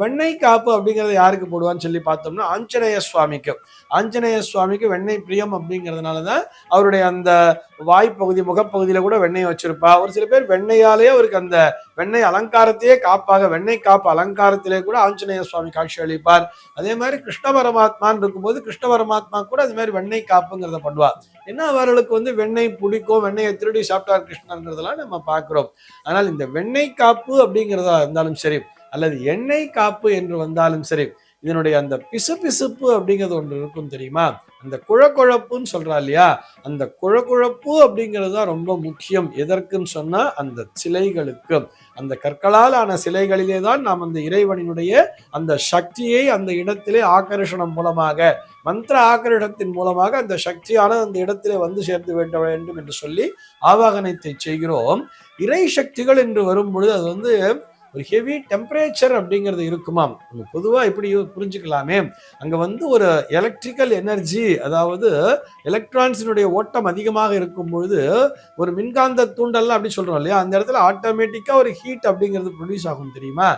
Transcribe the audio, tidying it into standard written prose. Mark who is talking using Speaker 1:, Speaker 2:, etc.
Speaker 1: வெண்ணெய் காப்பு அப்படிங்கறது யாருக்கு போடுவான்னு சொல்லி பார்த்தோம்னா ஆஞ்சநேய சுவாமிக்கு வெண்ணெய் பிரியம் அப்படிங்கிறதுனாலதான் அவருடைய அந்த வாய்ப்பகுதி முகப்பகுதியில கூட வெண்ணெய் வச்சிருப்பா. ஒரு சில பேர் வெண்ணெயாலே அவருக்கு அந்த வெண்ணெய் அலங்காரத்தையே காப்பாக வெண்ணெய் காப்பு அலங்காரத்திலே கூட ஆஞ்சநேய சுவாமி காட்சி அளிப்பார். அதே மாதிரி கிருஷ்ண பரமாத்மான்னு இருக்கும்போது கிருஷ்ண பரமாத்மா கூட அது மாதிரி வெண்ணெய் காப்புங்கிறத பண்ணுவார். ஏன்னா அவர்களுக்கு வெண்ணெய் பிடிக்கும், வெண்ணெயை திருடி சாப்பிட்டார் கிருஷ்ணங்கிறதெல்லாம் நம்ம பார்க்கிறோம். ஆனால் இந்த வெண்ணெய் காப்பு அப்படிங்கிறதா இருந்தாலும் சரி, அல்லது எண்ணெய் காப்பு என்று வந்தாலும் சரி, இதனுடைய அந்த பிசுபிசுப்பு அப்படிங்கிறது ஒன்று இருக்கும் தெரியுமா? அந்த குழக்குழப்புன்னு சொல்றா இல்லையா, அந்த குழக்குழப்பு அப்படிங்கிறது தான் ரொம்ப முக்கியம். எதற்குன்னு சொன்னா அந்த சிலைகளுக்கு, அந்த கற்களால் ஆன சிலைகளிலே தான் நாம் அந்த இறைவனினுடைய அந்த சக்தியை அந்த இடத்திலே ஆக்கர்ஷணம் மூலமாக, மந்திர ஆக்கர்ஷணத்தின் மூலமாக அந்த சக்தியான அந்த இடத்திலே வந்து சேர்த்து வேண்டும் என்று சொல்லி ஆவாகனத்தை செய்கிறோம். இறை சக்திகள் என்று வரும்பொழுது அது ஒரு ஹெவி டெம்பரேச்சர் அப்படிங்கிறது இருக்குமாம். பொதுவா இப்படி புரிஞ்சுக்கலாமே, அங்க ஒரு எலக்ட்ரிக்கல் எனர்ஜி, அதாவது எலக்ட்ரான்ஸினுடைய ஓட்டம் அதிகமாக இருக்கும் பொழுது ஒரு மின்காந்த தூண்டல் அப்படி சொல்றோம் இல்லையா, அந்த இடத்துல ஆட்டோமேட்டிக்கா ஒரு ஹீட் அப்படிங்கிறது ப்ரொடியூஸ் ஆகும் தெரியுமா.